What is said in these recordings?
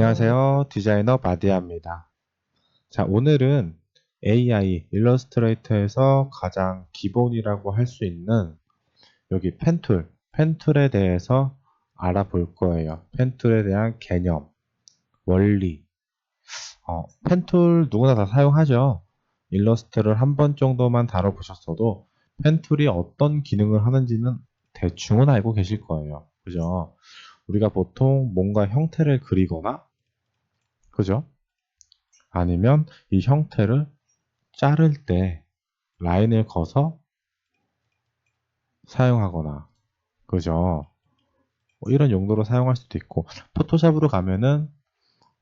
안녕하세요. 디자이너 마디아입니다. 자, 오늘은 AI 일러스트레이터에서 가장 기본이라고 할 수 있는 여기 펜툴에 대해서 알아볼 거예요. 펜툴에 대한 개념, 원리. 펜툴 누구나 다 사용하죠. 일러스트를 한 번 정도만 다뤄보셨어도 펜툴이 어떤 기능을 하는지는 대충은 알고 계실 거예요. 그죠? 우리가 보통 뭔가 형태를 그리거나, 그죠? 아니면 이 형태를 자를 때 라인을 그어서 사용하거나, 그죠? 뭐 이런 용도로 사용할 수도 있고, 포토샵으로 가면은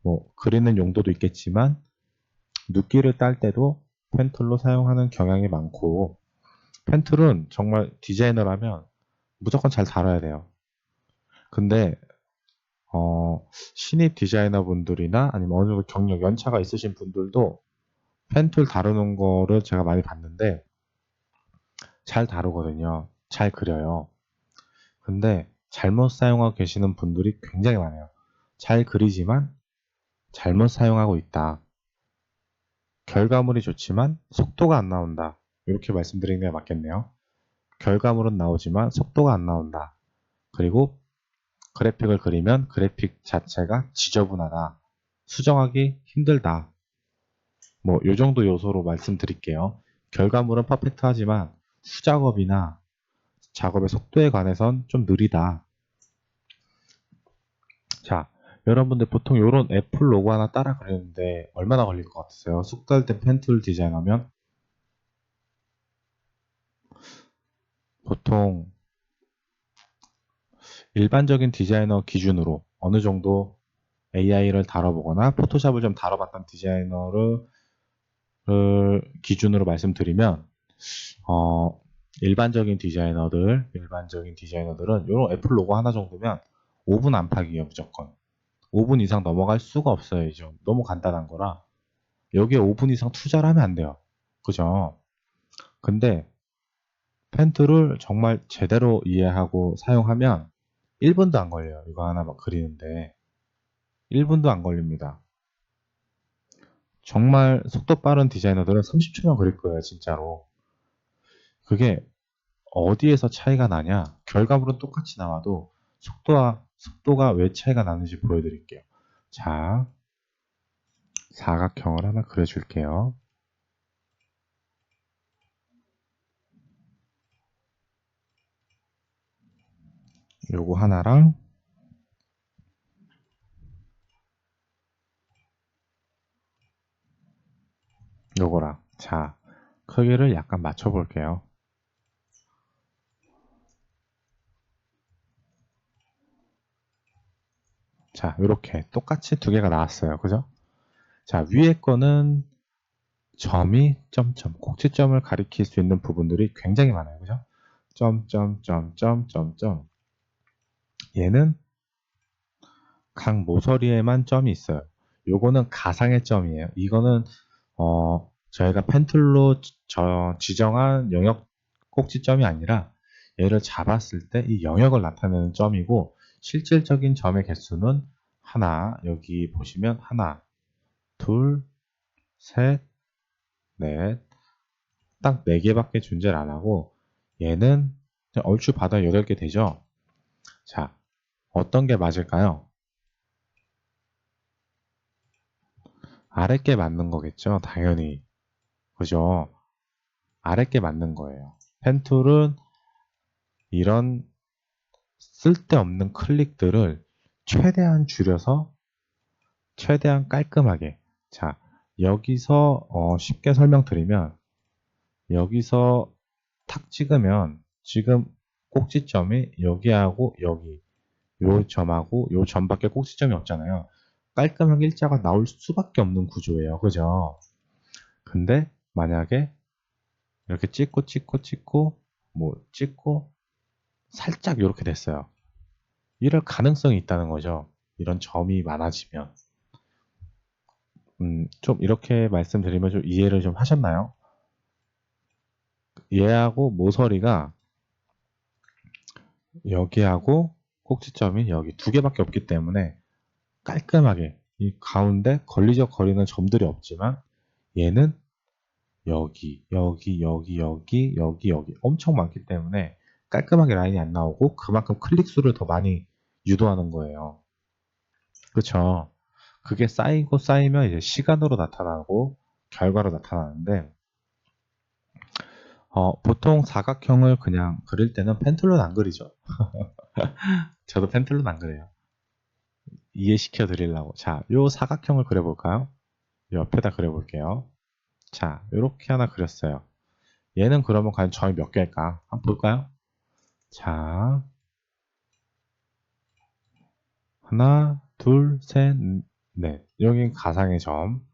뭐 그리는 용도도 있겠지만 눕기를 딸 때도 펜툴로 사용하는 경향이 많고, 펜툴은 정말 디자이너라면 무조건 잘 다뤄야 돼요. 근데 신입 디자이너 분들이나 아니면 어느 정도 경력 연차가 있으신 분들도 펜툴 다루는 거를 제가 많이 봤는데 잘 다루거든요. 잘 그려요. 근데 잘못 사용하고 계시는 분들이 굉장히 많아요. 잘 그리지만 잘못 사용하고 있다. 결과물이 좋지만 속도가 안 나온다. 이렇게 말씀드리는 게 맞겠네요. 결과물은 나오지만 속도가 안 나온다. 그리고 그래픽을 그리면 그래픽 자체가 지저분하다. 수정하기 힘들다. 뭐 이 정도 요소로 말씀드릴게요. 결과물은 퍼펙트하지만 후작업이나 작업의 속도에 관해선 좀 느리다. 자, 여러분들 보통 이런 애플 로고 하나 따라 그리는데 얼마나 걸릴 것 같으세요? 숙달된 펜툴 디자인하면 보통 일반적인 디자이너 기준으로 어느 정도 AI를 다뤄보거나 포토샵을 좀 다뤄봤던 디자이너를 기준으로 말씀드리면 일반적인 디자이너들은 이런 애플 로고 하나 정도면 5분 안팎이에요, 무조건. 5분 이상 넘어갈 수가 없어요, 이제. 너무 간단한 거라. 여기에 5분 이상 투자를 하면 안 돼요. 그죠? 근데 펜툴을 정말 제대로 이해하고 사용하면 1분도 안 걸려요. 이거 하나 막 그리는데 1분도 안 걸립니다. 정말 속도 빠른 디자이너들은 30초면 그릴 거예요, 진짜로. 그게 어디에서 차이가 나냐? 결과물은 똑같이 나와도 속도가 왜 차이가 나는지 보여드릴게요. 자, 사각형을 하나 그려줄게요. 요거 하나랑 요거랑. 자, 크기를 약간 맞춰볼게요. 자, 이렇게 똑같이 두 개가 나왔어요. 그죠? 자, 위에 거는 점이 점점 꼭지점을 가리킬 수 있는 부분들이 굉장히 많아요. 그죠? 점점점점점점. 얘는 각 모서리에만 점이 있어요. 요거는 가상의 점이에요. 이거는 저희가 펜툴로 지정한 영역 꼭지점이 아니라 얘를 잡았을 때 이 영역을 나타내는 점이고, 실질적인 점의 개수는 하나, 여기 보시면 하나, 둘, 셋, 넷, 딱 4개밖에 존재를 안 하고, 얘는 얼추 받아 8개 되죠? 자, 어떤 게 맞을까요? 아랫게 맞는 거겠죠? 당연히. 그죠? 아랫게 맞는 거예요. 펜툴은 이런 쓸데없는 클릭들을 최대한 줄여서 최대한 깔끔하게. 자, 여기서 쉽게 설명드리면, 여기서 탁 찍으면 지금 꼭지점이 여기하고 여기, 요 점하고 요 점밖에 꼭지점이 없잖아요. 깔끔하게 일자가 나올 수밖에 없는 구조예요. 그죠? 근데 만약에 이렇게 찍고 뭐 찍고 살짝 이렇게 됐어요. 이럴 가능성이 있다는 거죠. 이런 점이 많아지면. 좀 이렇게 말씀드리면 좀 이해를 좀 하셨나요? 얘하고 모서리가 여기하고 꼭지점이 여기 두 개밖에 없기 때문에 깔끔하게 이 가운데 걸리적 거리는 점들이 없지만 얘는 여기, 여기, 여기, 여기, 여기, 여기 엄청 많기 때문에 깔끔하게 라인이 안 나오고 그만큼 클릭 수를 더 많이 유도하는 거예요. 그쵸? 그게 쌓이고 쌓이면 이제 시간으로 나타나고 결과로 나타나는데 보통 사각형을 그냥 그릴 때는 펜툴로는 안 그리죠. 저도 펜툴로는 안 그려요. 이해시켜 드리려고. 자, 요 사각형을 그려볼까요? 옆에다 그려볼게요. 자, 요렇게 하나 그렸어요. 얘는 그러면 과연 점이 몇 개일까? 한번 볼까요? 자, 하나, 둘, 셋, 넷. 여기 가상의 점.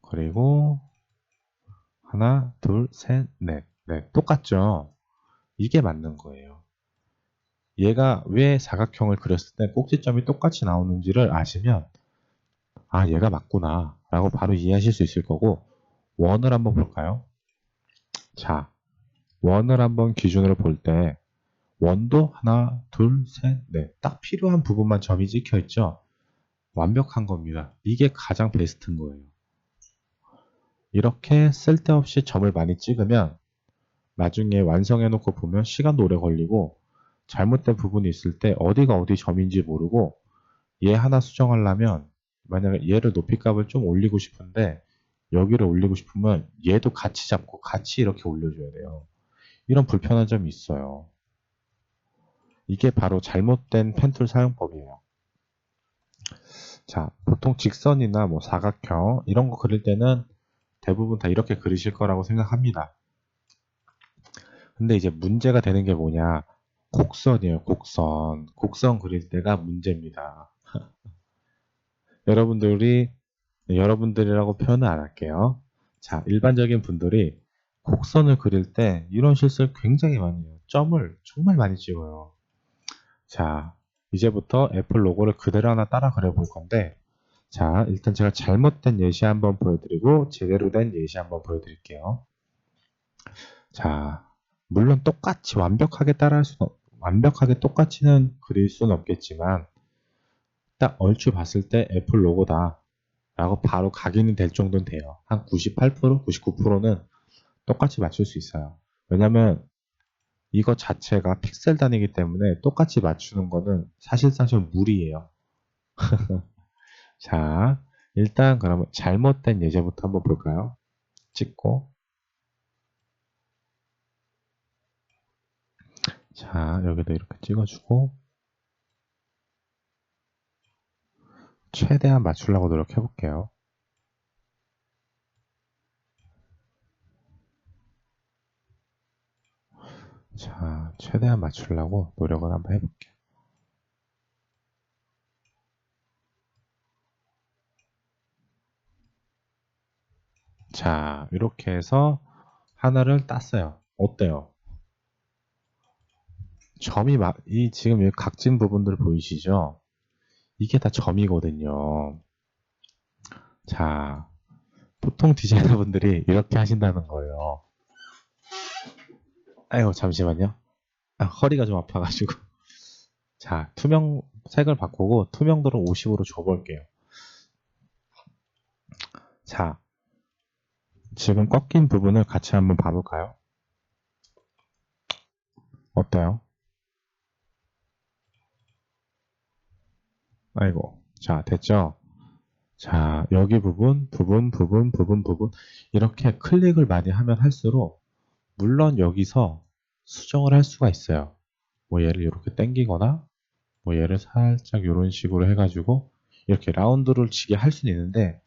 그리고 하나, 둘, 셋, 넷. 네, 똑같죠? 이게 맞는 거예요. 얘가 왜 사각형을 그렸을 때 꼭지점이 똑같이 나오는지를 아시면 아, 얘가 맞구나 라고 바로 이해하실 수 있을 거고 원을 한번 볼까요? 자, 원을 한번 기준으로 볼 때 원도 하나, 둘, 셋, 넷. 딱 필요한 부분만 점이 찍혀 있죠? 완벽한 겁니다. 이게 가장 베스트인 거예요. 이렇게 쓸데없이 점을 많이 찍으면 나중에 완성해 놓고 보면 시간도 오래 걸리고 잘못된 부분이 있을 때 어디가 어디 점인지 모르고 얘 하나 수정하려면 만약에 얘를 높이값을 좀 올리고 싶은데 여기를 올리고 싶으면 얘도 같이 잡고 같이 이렇게 올려줘야 돼요. 이런 불편한 점이 있어요. 이게 바로 잘못된 펜툴 사용법이에요. 자, 보통 직선이나 뭐 사각형 이런 거 그릴 때는 대부분 다 이렇게 그리실 거라고 생각합니다. 근데 이제 문제가 되는 게 뭐냐? 곡선이에요, 곡선. 곡선 그릴 때가 문제입니다. 여러분들이라고 표현은 안 할게요. 자, 일반적인 분들이 곡선을 그릴 때 이런 실수를 굉장히 많이 해요. 점을 정말 많이 찍어요. 자, 이제부터 애플 로고를 그대로 하나 따라 그려볼 건데, 자, 일단 제가 잘못된 예시 한번 보여드리고, 제대로 된 예시 한번 보여드릴게요. 자, 물론 똑같이 완벽하게 똑같이는 그릴 수는 없겠지만, 딱 얼추 봤을 때 애플 로고다. 라고 바로 각인이 될 정도는 돼요. 한 98%, 99%는 똑같이 맞출 수 있어요. 왜냐면 이거 자체가 픽셀 단위이기 때문에 똑같이 맞추는 거는 사실상 좀 무리예요. 자, 일단 그러면 잘못된 예제부터 한번 볼까요? 찍고 자, 여기도 이렇게 찍어주고 최대한 맞추려고 노력해 볼게요. 자, 최대한 맞추려고 노력을 한번 해볼게요. 자, 이렇게 해서 하나를 땄어요. 어때요? 지금 여기 각진 부분들 보이시죠? 이게 다 점이거든요. 자, 보통 디자이너분들이 이렇게 하신다는 거예요. 아이고, 잠시만요. 허리가 좀 아파가지고. 자, 색을 바꾸고 투명도를 50으로 줘볼게요. 자, 지금 꺾인 부분을 같이 한번 봐볼까요? 어때요? 아이고, 자, 됐죠? 자, 여기 부분, 이렇게 클릭을 많이 하면 할수록 물론 여기서 수정을 할 수가 있어요. 뭐 얘를 이렇게 당기거나 뭐 얘를 살짝 이런 식으로 해가지고 이렇게 라운드를 치게 할 수는 있는데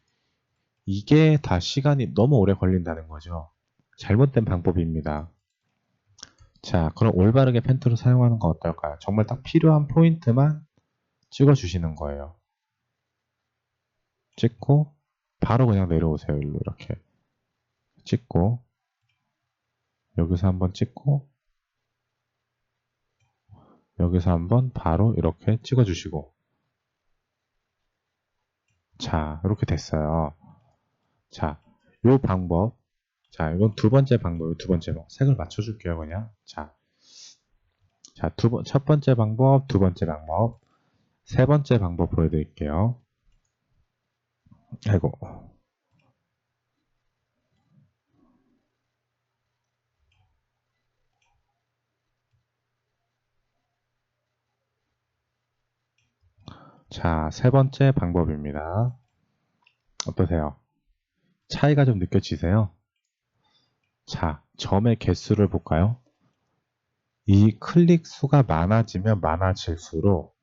이게 다 시간이 너무 오래 걸린다는 거죠. 잘못된 방법입니다. 자, 그럼 올바르게 펜툴을 사용하는 건 어떨까요? 정말 딱 필요한 포인트만 찍어주시는 거예요. 찍고 바로 그냥 내려오세요. 일로 이렇게 찍고 여기서 한번 찍고 여기서 한번 바로 이렇게 찍어주시고 자, 이렇게 됐어요. 자, 요 방법 자, 이건 두 번째 방법이에요. 두 번째 방법. 색을 맞춰줄게요, 그냥. 자, 첫 번째 방법, 두 번째 방법, 세 번째 방법 보여드릴게요. 아이고. 자, 세 번째 방법입니다. 어떠세요? 차이가 좀 느껴지세요? 자, 점의 개수를 볼까요? 이 클릭 수가 많아지면 많아질수록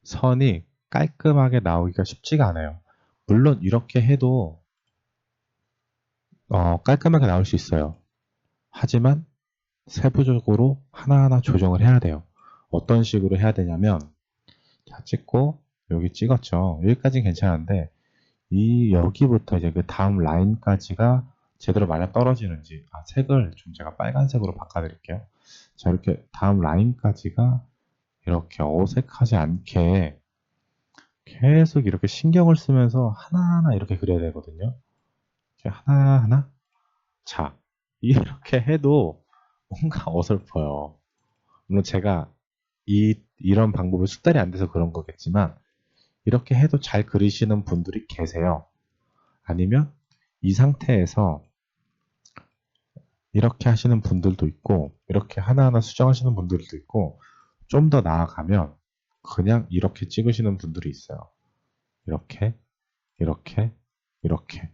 선이 깔끔하게 나오기가 쉽지가 않아요. 물론 이렇게 해도 깔끔하게 나올 수 있어요. 하지만 세부적으로 하나하나 조정을 해야 돼요. 어떤 식으로 해야 되냐면, 자, 찍고 여기 찍었죠. 여기까지는 괜찮은데 여기부터 이제 그 다음 라인까지가 제대로 맞아 떨어지는지, 색을 좀 제가 빨간색으로 바꿔드릴게요. 자, 이렇게 다음 라인까지가 이렇게 어색하지 않게 계속 이렇게 신경을 쓰면서 하나하나 이렇게 그려야 되거든요. 이렇게 하나하나. 자, 이렇게 해도 뭔가 어설퍼요. 물론 제가 이런 방법을 숙달이 안 돼서 그런 거겠지만, 이렇게 해도 잘 그리시는 분들이 계세요. 아니면 이 상태에서 이렇게 하시는 분들도 있고, 이렇게 하나하나 수정하시는 분들도 있고, 좀 더 나아가면 그냥 이렇게 찍으시는 분들이 있어요. 이렇게, 이렇게, 이렇게.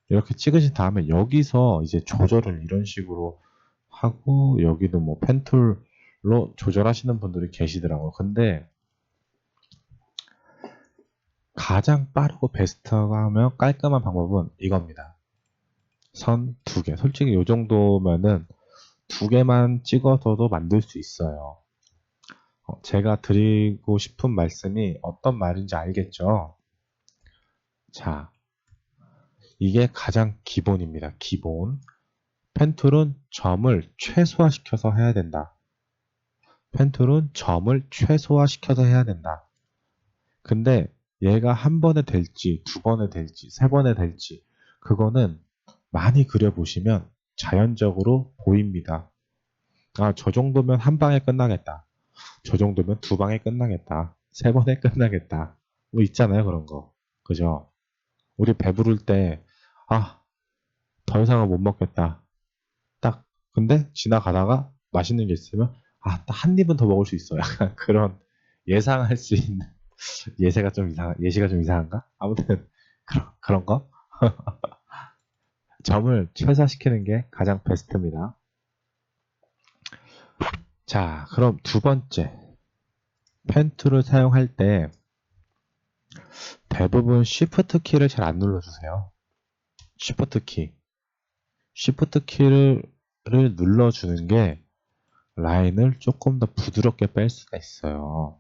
이렇게 찍으신 다음에 여기서 이제 조절을 이런 식으로 하고, 여기도 뭐 펜툴로 조절하시는 분들이 계시더라고요. 근데 가장 빠르고 베스트가 하면 깔끔한 방법은 이겁니다. 선 두 개. 솔직히 이 정도면은 두 개만 찍어서도 만들 수 있어요. 제가 드리고 싶은 말씀이 어떤 말인지 알겠죠? 자, 이게 가장 기본입니다. 기본. 펜툴은 점을 최소화시켜서 해야 된다. 펜툴은 점을 최소화시켜서 해야 된다. 근데 얘가 한 번에 될지, 두 번에 될지, 세 번에 될지, 그거는 많이 그려보시면 자연적으로 보입니다. 저 정도면 한 방에 끝나겠다. 저 정도면 두 방에 끝나겠다. 세 번에 끝나겠다. 뭐 있잖아요, 그런 거. 그죠? 우리 배부를 때, 아, 더 이상은 못 먹겠다. 딱. 근데 지나가다가 맛있는 게 있으면, 딱 한 입은 더 먹을 수 있어. 약간 그런 예상할 수 있는, 예시가 좀 이상한가? 아무튼, 그런 거? 점을 최소화시키는 게 가장 베스트입니다. 자, 그럼 두 번째. 펜툴을 사용할 때 대부분 Shift 키를 잘 안 눌러주세요. Shift 키. Shift 키를 눌러주는 게 라인을 조금 더 부드럽게 뺄 수가 있어요.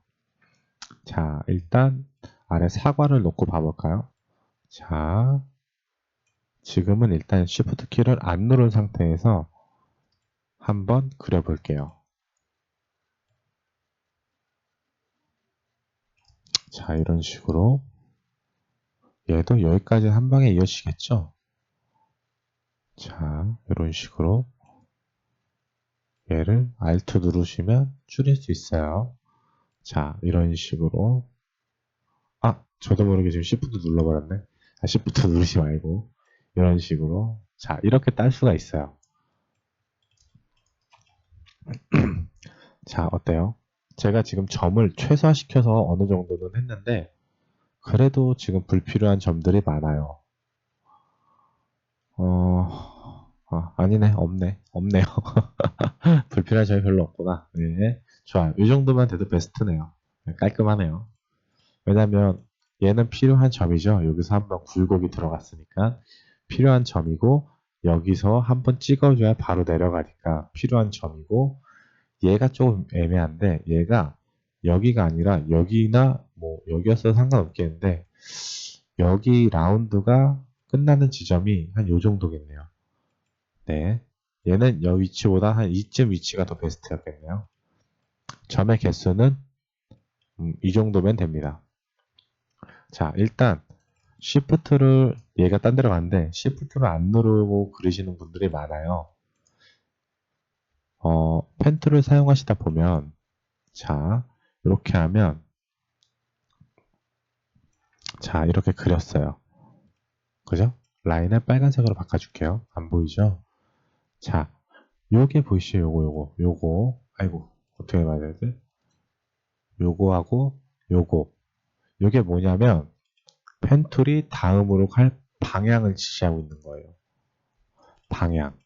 자, 일단 아래 사과를 놓고 봐볼까요? 자, 지금은 일단 Shift 키를 안 누른 상태에서 한번 그려볼게요. 자, 이런 식으로 얘도 여기까지 한 방에 이어지겠죠? 자, 이런 식으로 얘를 Alt 누르시면 줄일 수 있어요. 자, 이런 식으로. 저도 모르게 지금 Shift 눌러버렸네. Shift 누르지 말고 이런 식으로. 자, 이렇게 딸 수가 있어요. 자, 어때요? 제가 지금 점을 최소화시켜서 어느 정도는 했는데 그래도 지금 불필요한 점들이 많아요. 아니네. 없네요. 불필요한 점이 별로 없구나. 네, 좋아요. 이 정도만 돼도 베스트네요. 깔끔하네요. 왜냐면 얘는 필요한 점이죠. 여기서 한번 굴곡이 들어갔으니까 필요한 점이고, 여기서 한번 찍어줘야 바로 내려가니까 필요한 점이고, 얘가 조금 애매한데 얘가 여기가 아니라 여기나 뭐 여기였어도 상관없겠는데 여기 라운드가 끝나는 지점이 한 요 정도겠네요. 네, 얘는 여 위치보다 한 이쯤 위치가 더 베스트였겠네요. 점의 개수는 이 정도면 됩니다. 자, 일단 Shift를 얘가 딴 데로 갔는데 Shift를 안 누르고 그리시는 분들이 많아요. 펜 툴을 사용하시다 보면, 자, 이렇게 하면 자, 이렇게 그렸어요. 그죠? 라인을 빨간색으로 바꿔줄게요. 안 보이죠? 자, 요게 보이시죠? 요거. 아이고, 어떻게 봐야 되지? 요거하고 요거. 요게 뭐냐면, 펜툴이 다음으로 갈 방향을 지시하고 있는 거예요. 방향.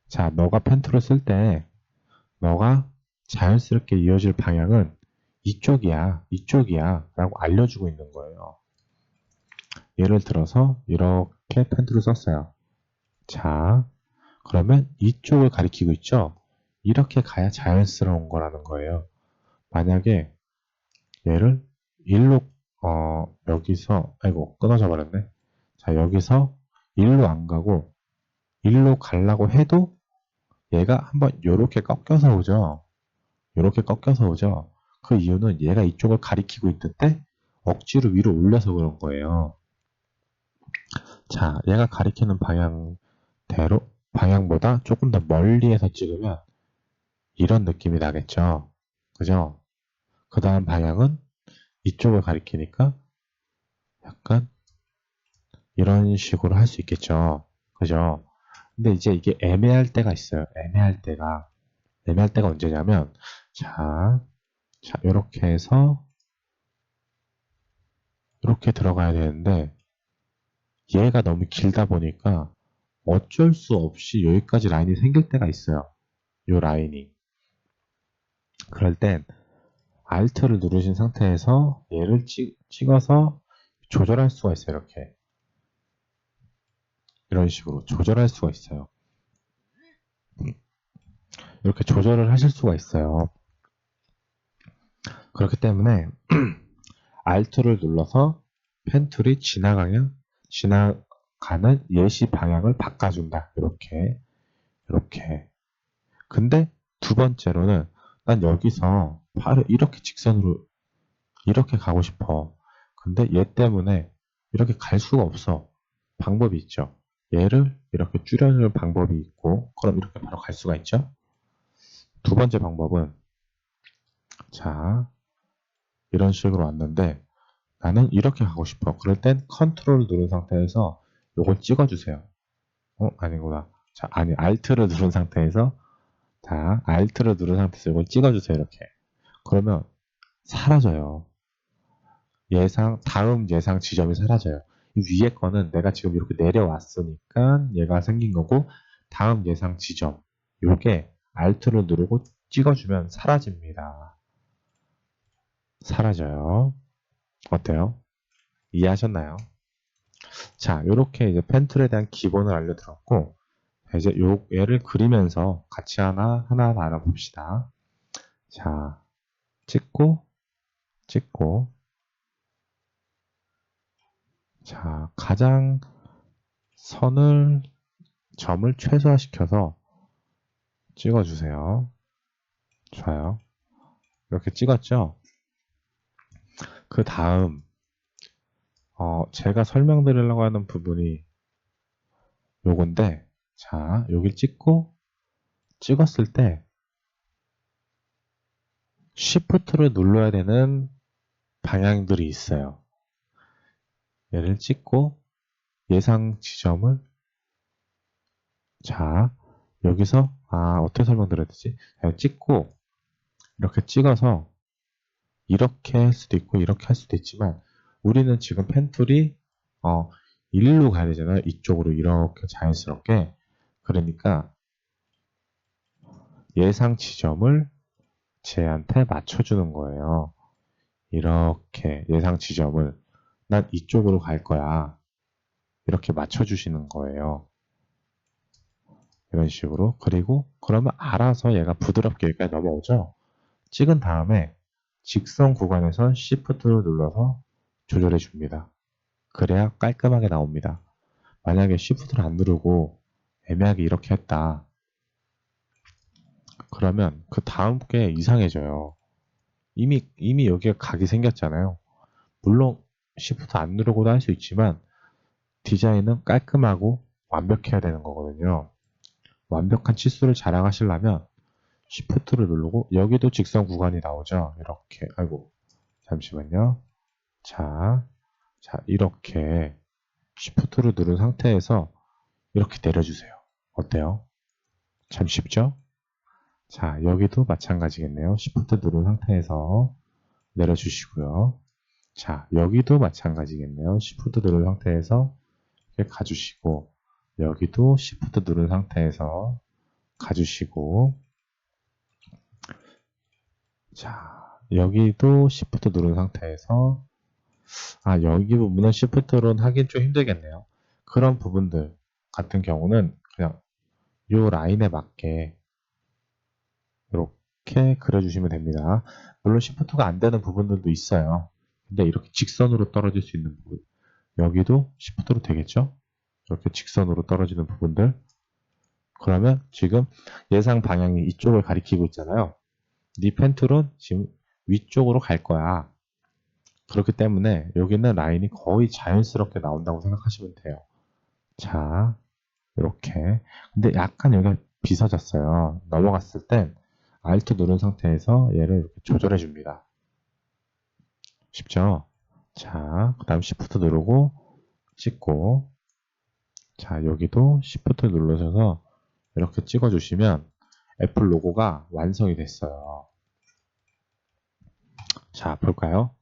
자, 너가 펜툴을 쓸 때, 너가 자연스럽게 이어질 방향은 이쪽이야 라고 알려주고 있는 거예요. 예를 들어서 이렇게 펜툴을 썼어요. 자, 그러면 이쪽을 가리키고 있죠? 이렇게 가야 자연스러운 거라는 거예요. 만약에 얘를 일로 여기서 아이고 끊어져 버렸네. 자, 여기서 일로 안 가고 일로 가려고 해도 얘가 한번 요렇게 꺾여서 오죠. 요렇게 꺾여서 오죠. 그 이유는 얘가 이쪽을 가리키고 있는데 억지로 위로 올려서 그런 거예요. 자, 얘가 가리키는 방향보다 조금 더 멀리에서 찍으면 이런 느낌이 나겠죠. 그죠? 그 다음 방향은 이쪽을 가리키니까 약간 이런 식으로 할 수 있겠죠. 그죠? 근데 이제 이게 애매할 때가 있어요. 애매할 때가 언제냐면, 자, 이렇게 해서, 이렇게 들어가야 되는데, 얘가 너무 길다 보니까 어쩔 수 없이 여기까지 라인이 생길 때가 있어요. 이 라인이. 그럴 땐 Alt를 누르신 상태에서 얘를 찍어서 조절할 수가 있어요. 이렇게. 이런 식으로 조절할 수가 있어요. 이렇게 조절을 하실 수가 있어요. 그렇기 때문에 Alt를 눌러서 펜툴이 지나가는 예시 방향을 바꿔준다. 이렇게. 근데 두 번째로는 난 여기서 팔을 이렇게 직선으로 이렇게 가고 싶어. 근데 얘 때문에 이렇게 갈 수가 없어. 방법이 있죠. 얘를 이렇게 줄여주는 방법이 있고, 그럼 이렇게 바로 갈 수가 있죠. 두 번째 방법은, 자, 이런 식으로 왔는데, 나는 이렇게 가고 싶어. 그럴 땐 컨트롤 누른 상태에서 요걸 찍어주세요. 아니구나. 자, 아니, Alt를 누른 상태에서, 자, Alt를 누른 상태에서 이걸 찍어주세요. 이렇게. 그러면 사라져요. 다음 예상 지점이 사라져요. 이 위에 거는 내가 지금 이렇게 내려왔으니까 얘가 생긴 거고, 다음 예상 지점, 요게 Alt를 누르고 찍어주면 사라집니다. 사라져요. 어때요? 이해하셨나요? 자, 요렇게 이제 펜툴에 대한 기본을 알려드렸고, 이제 얘를 그리면서 같이 하나 알아봅시다. 자, 찍고, 자, 가장 점을 최소화시켜서 찍어주세요. 좋아요. 이렇게 찍었죠? 그 다음, 제가 설명드리려고 하는 부분이 요건데, 자, 여기 찍었을 때, Shift를 눌러야 되는 방향들이 있어요. 얘를 찍고, 예상 지점을, 자, 여기서, 어떻게 설명드려야 되지? 찍고, 이렇게 찍어서, 이렇게 할 수도 있고, 이렇게 할 수도 있지만, 우리는 지금 펜툴이, 일로 가야 되잖아요. 이쪽으로 이렇게 자연스럽게. 그러니까, 예상 지점을 쟤한테 맞춰주는 거예요. 이렇게 예상 지점을 난 이쪽으로 갈 거야. 이렇게 맞춰주시는 거예요. 이런 식으로. 그리고 그러면 알아서 얘가 부드럽게 여기까지 넘어오죠. 찍은 다음에 직선 구간에선 Shift를 눌러서 조절해 줍니다. 그래야 깔끔하게 나옵니다. 만약에 Shift를 안 누르고 애매하게 이렇게 했다. 그러면 그 다음 게 이상해져요. 이미 여기가 각이 생겼잖아요. 물론 Shift 안 누르고도 할 수 있지만 디자인은 깔끔하고 완벽해야 되는 거거든요. 완벽한 치수를 자랑하시려면 Shift를 누르고 여기도 직선 구간이 나오죠. 이렇게 아이고 잠시만요. 자 자, 이렇게 Shift를 누른 상태에서 이렇게 내려주세요. 어때요? 참 쉽죠? 자, 여기도 마찬가지겠네요. Shift 누른 상태에서 내려주시고요. 자, 여기도 마찬가지겠네요. Shift 누른 상태에서 이렇게 가주시고, 여기도 Shift 누른 상태에서 가주시고, 자, 여기도 Shift 누른 상태에서, 여기 부분은 Shift로는 하긴 좀 힘들겠네요. 그런 부분들 같은 경우는 그냥 이 라인에 맞게 이렇게 그려주시면 됩니다. 물론 Shift가 안 되는 부분들도 있어요. 근데 이렇게 직선으로 떨어질 수 있는 부분, 여기도 Shift로 되겠죠? 이렇게 직선으로 떨어지는 부분들. 그러면 지금 예상 방향이 이쪽을 가리키고 있잖아요. 네 펜툴은 지금 위쪽으로 갈 거야. 그렇기 때문에 여기는 라인이 거의 자연스럽게 나온다고 생각하시면 돼요. 자, 이렇게. 근데 약간 여기가 비서졌어요. 넘어갔을 땐 Alt 누른 상태에서 얘를 이렇게 조절해 줍니다. 쉽죠? 자, 그 다음 Shift 누르고 찍고, 자, 여기도 Shift 눌러셔서 이렇게 찍어주시면 애플 로고가 완성이 됐어요. 자, 볼까요?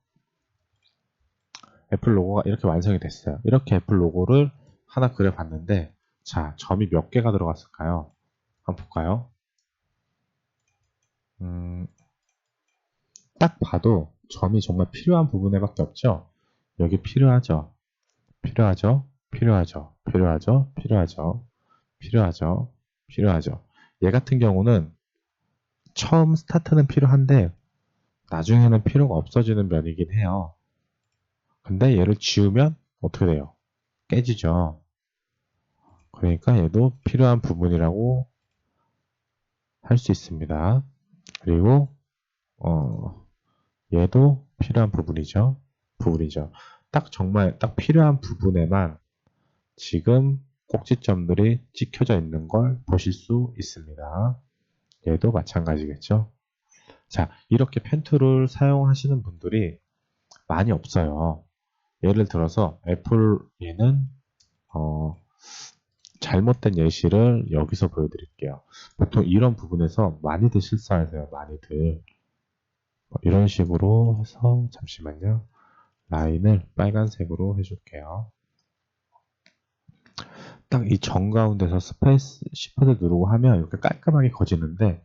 애플 로고가 이렇게 완성이 됐어요. 이렇게 애플 로고를 하나 그려봤는데, 자, 점이 몇 개가 들어갔을까요? 한번 볼까요? 딱 봐도 점이 정말 필요한 부분에밖에 없죠? 여기 필요하죠? 필요하죠? 필요하죠? 필요하죠? 필요하죠? 필요하죠? 필요하죠? 얘 같은 경우는 처음 스타트는 필요한데 나중에는 필요가 없어지는 면이긴 해요. 근데 얘를 지우면 어떻게 돼요? 깨지죠. 그러니까 얘도 필요한 부분이라고 할 수 있습니다. 그리고 얘도 필요한 부분이죠. 딱 정말 딱 필요한 부분에만 지금 꼭지점들이 찍혀져 있는 걸 보실 수 있습니다. 얘도 마찬가지겠죠. 자, 이렇게 펜툴을 사용하시는 분들이 많이 없어요. 예를 들어서 애플 얘는 잘못된 예시를 여기서 보여드릴게요. 보통 이런 부분에서 많이들 실수하세요. 많이들. 이런 식으로 해서 잠시만요. 라인을 빨간색으로 해줄게요. 딱 이 정가운데서 스페이스 시프트 누르고 하면 이렇게 깔끔하게 거지는데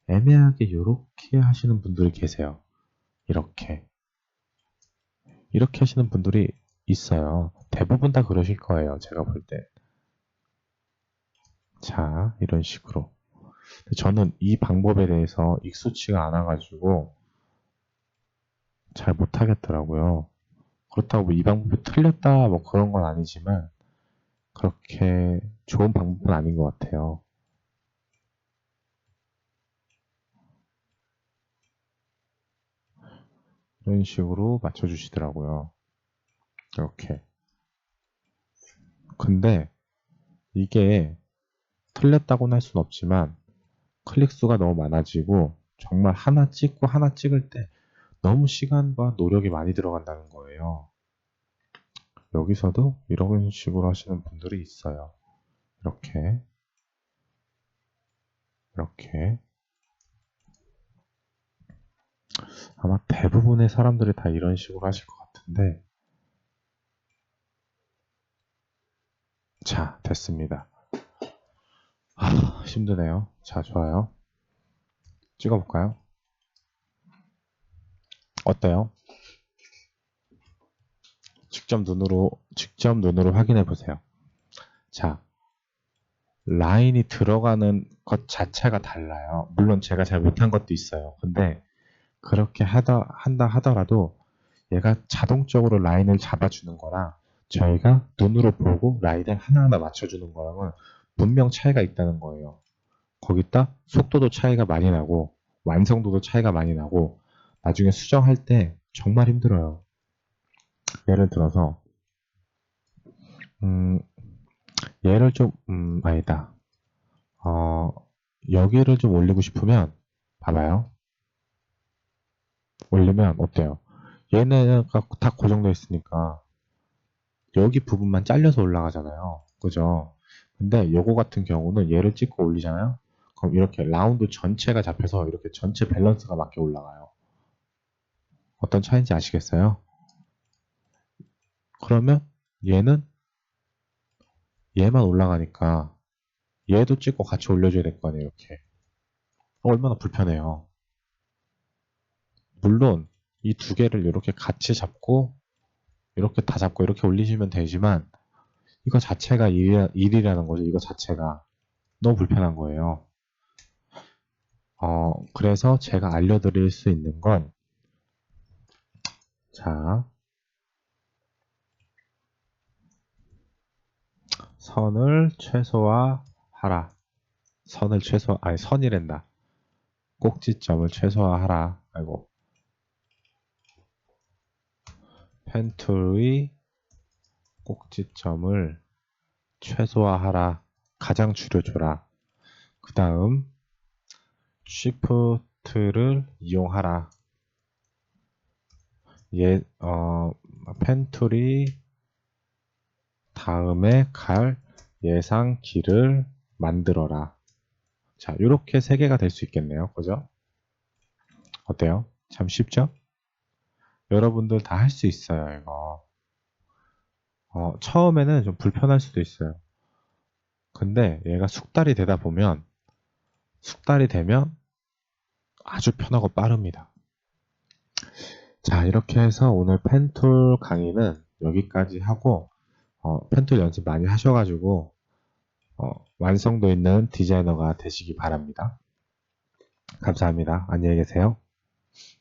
애매하게 이렇게 하시는 분들이 계세요. 이렇게 하시는 분들이 있어요. 대부분 다 그러실 거예요. 제가 볼 때. 자, 이런 식으로. 저는 이 방법에 대해서 익숙치가 않아가지고 잘 못하겠더라고요. 그렇다고 이 방법이 틀렸다 뭐 그런 건 아니지만 그렇게 좋은 방법은 아닌 것 같아요. 이런 식으로 맞춰주시더라고요. 이렇게. 근데 이게 틀렸다고는 할 수는 없지만 클릭 수가 너무 많아지고 정말 하나 찍고 하나 찍을 때 너무 시간과 노력이 많이 들어간다는 거예요. 여기서도 이런 식으로 하시는 분들이 있어요. 이렇게 아마 대부분의 사람들이 다 이런 식으로 하실 것 같은데 자, 됐습니다. 힘드네요. 자, 좋아요. 찍어볼까요? 어때요? 직접 눈으로 확인해 보세요. 자, 라인이 들어가는 것 자체가 달라요. 물론 제가 잘 못한 것도 있어요. 근데 그렇게 한다 하더라도 얘가 자동적으로 라인을 잡아주는 거랑 저희가 눈으로 보고 라인을 하나하나 맞춰주는 거랑은 분명 차이가 있다는 거예요. 거기다 속도도 차이가 많이 나고 완성도도 차이가 많이 나고 나중에 수정할 때 정말 힘들어요. 예를 들어서 얘를 좀 아니다. 여기를 좀 올리고 싶으면 봐봐요. 올리면 어때요? 얘네가 다 고정되어 있으니까 여기 부분만 잘려서 올라가잖아요. 그죠? 근데 요거 같은 경우는 얘를 찍고 올리잖아요. 그럼 이렇게 라운드 전체가 잡혀서 이렇게 전체 밸런스가 맞게 올라가요. 어떤 차이인지 아시겠어요? 그러면 얘는 얘만 올라가니까 얘도 찍고 같이 올려줘야 될 거 아니에요, 이렇게. 얼마나 불편해요. 물론 이 두 개를 이렇게 같이 잡고 이렇게 다 잡고 이렇게 올리시면 되지만 이거 자체가 일이라는 거죠. 이거 자체가 너무 불편한 거예요. 그래서 제가 알려드릴 수 있는 건, 자, 선을 최소화하라. 선이란다. 꼭지점을 최소화하라. 아이고. 펜 툴의 꼭지점을 최소화하라. 가장 줄여줘라. 그 다음, Shift를 이용하라. 펜 툴이 다음에 갈 예상 길을 만들어라. 자, 이렇게 세 개가 될 수 있겠네요. 그죠? 어때요? 참 쉽죠? 여러분들 다 할 수 있어요, 이거. 처음에는 좀 불편할 수도 있어요. 근데 얘가 숙달이 되면 아주 편하고 빠릅니다. 자, 이렇게 해서 오늘 펜툴 강의는 여기까지 하고, 펜툴 연습 많이 하셔가지고, 완성도 있는 디자이너가 되시기 바랍니다. 감사합니다. 안녕히 계세요.